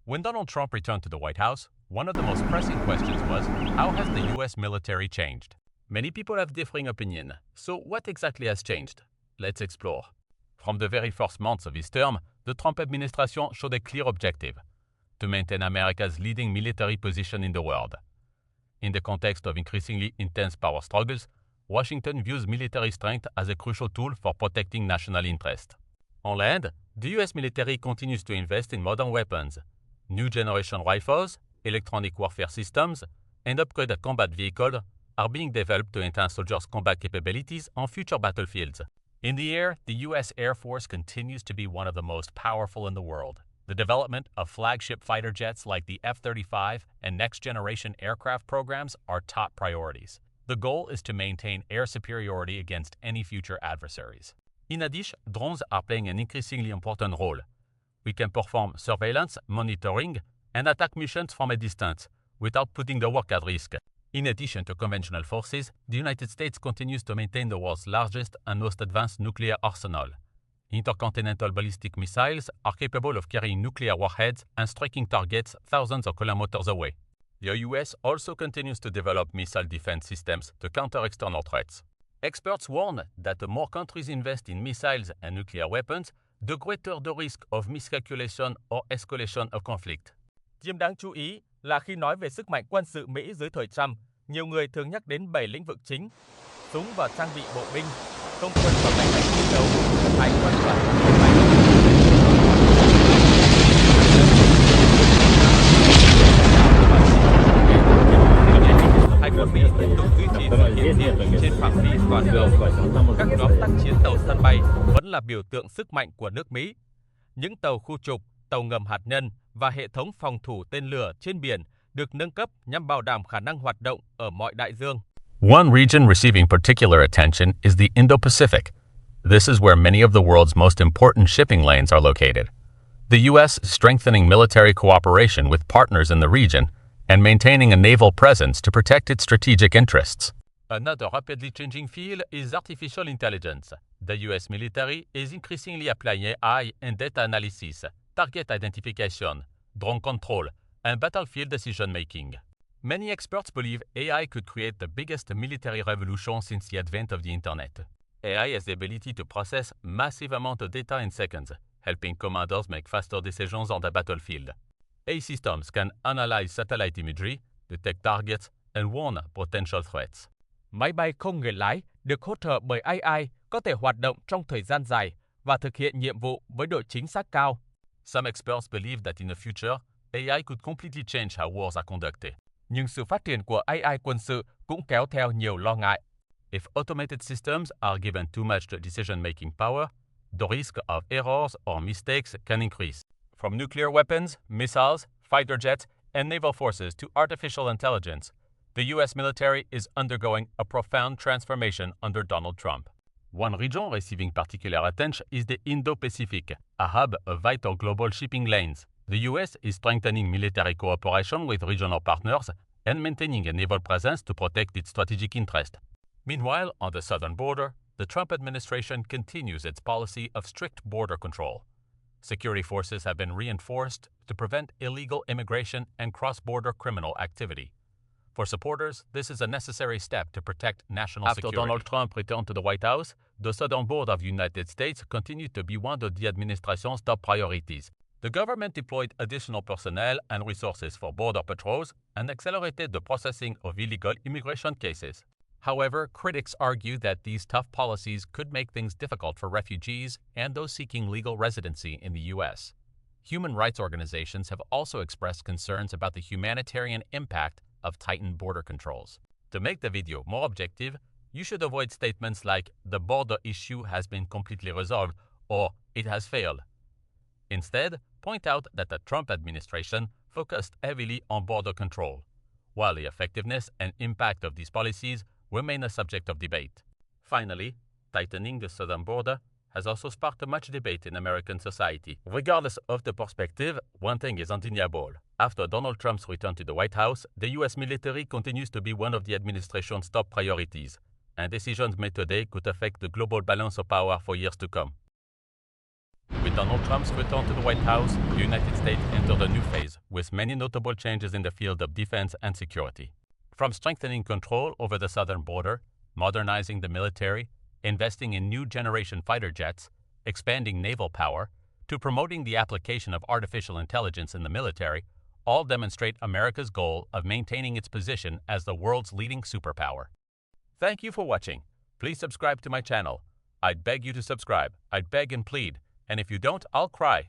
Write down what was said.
When Donald Trump returned to the White House, one of the most pressing questions was, how has the US military changed? Many people have differing opinions, so what exactly has changed? Let's explore. From the very first months of his term, the Trump administration showed a clear objective: to maintain America's leading military position in the world. In the context of increasingly intense power struggles, Washington views military strength as a crucial tool for protecting national interest. On land, the US military continues to invest in modern weapons. New generation rifles, electronic warfare systems, and upgraded combat vehicles are being developed to enhance soldiers' combat capabilities on future battlefields. In the air, the US Air Force continues to be one of the most powerful in the world. The development of flagship fighter jets like the F-35 and next-generation aircraft programs are top priorities. The goal is to maintain air superiority against any future adversaries. In addition, drones are playing an increasingly important role. We can perform surveillance, monitoring, and attack missions from a distance without putting the work at risk. In addition to conventional forces, the United States continues to maintain the world's largest and most advanced nuclear arsenal. Intercontinental ballistic missiles are capable of carrying nuclear warheads and striking targets thousands of kilometers away. The US also continues to develop missile defense systems to counter external threats. Experts warn that the more countries invest in missiles and nuclear weapons, the greater the risk of miscalculation or escalation of conflict. Điểm đáng chú ý là khi nói về sức mạnh quân sự Mỹ dưới thời Trump, nhiều người thường nhắc đến 7 lĩnh vực chính: súng và trang bị bộ binh, không quân và máy bay chiến đấu, hải quân và sân bay. Hải quân Mỹ tiếp tục duy trì sự hiện diện trên phạm vi toàn cầu. Các nhóm tác chiến tàu sân bay vẫn là biểu tượng sức mạnh của nước Mỹ. Những tàu khu trục, tàu ngầm hạt nhân và hệ thống phòng thủ tên lửa trên biển được nâng cấp nhằm bảo đảm khả năng hoạt động ở mọi đại dương. One region receiving particular attention is the Indo-Pacific. This is where many of the world's most important shipping lanes are located. The U.S. is strengthening military cooperation with partners in the region and maintaining a naval presence to protect its strategic interests. Another rapidly changing field is artificial intelligence. The U.S. military is increasingly applying AI in data analysis, target identification, drone control, and battlefield decision-making. Many experts believe AI could create the biggest military revolution since the advent of the Internet. AI has the ability to process massive amounts of data in seconds, helping commanders make faster decisions on the battlefield. AI systems can analyze satellite imagery, detect targets, and warn potential threats. Máy bay không người lái được hỗ trợ bởi AI có thể hoạt động trong thời gian dài và thực hiện nhiệm vụ với độ chính xác cao. Some experts believe that in the future, AI could completely change how wars are conducted. Nhưng sự phát triển của AI quân sự cũng kéo theo nhiều lo ngại. If automated systems are given too much decision-making power, the risk of errors or mistakes can increase. From nuclear weapons, missiles, fighter jets, and naval forces to artificial intelligence, the U.S. military is undergoing a profound transformation under Donald Trump. One region receiving particular attention is the Indo-Pacific, a hub of vital global shipping lanes. The U.S. is strengthening military cooperation with regional partners and maintaining a naval presence to protect its strategic interest. Meanwhile, on the southern border, the Trump administration continues its policy of strict border control. Security forces have been reinforced to prevent illegal immigration and cross-border criminal activity. For supporters, this is a necessary step to protect national security. After Donald Trump returned to the White House, the southern border of the United States continued to be one of the administration's top priorities. The government deployed additional personnel and resources for border patrols and accelerated the processing of illegal immigration cases. However, critics argue that these tough policies could make things difficult for refugees and those seeking legal residency in the U.S. Human rights organizations have also expressed concerns about the humanitarian impact of tightened border controls. To make the video more objective, you should avoid statements like "the border issue has been completely resolved" or "it has failed." Instead, point out that the Trump administration focused heavily on border control, while the effectiveness and impact of these policies remain a subject of debate. Finally, tightening the southern border has also sparked much debate in American society. Regardless of the perspective, one thing is undeniable. After Donald Trump's return to the White House, the U.S. military continues to be one of the administration's top priorities, and decisions made today could affect the global balance of power for years to come. With Donald Trump's return to the White House, the United States entered a new phase. with many notable changes in the field of defense and security. From strengthening control over the southern border, modernizing the military, investing in new generation fighter jets, expanding naval power, to promoting the application of artificial intelligence in the military, all demonstrate America's goal of maintaining its position as the world's leading superpower. Thank you for watching. Please subscribe to my channel. I'd beg you to subscribe. I'd beg and plead. And if you don't, I'll cry.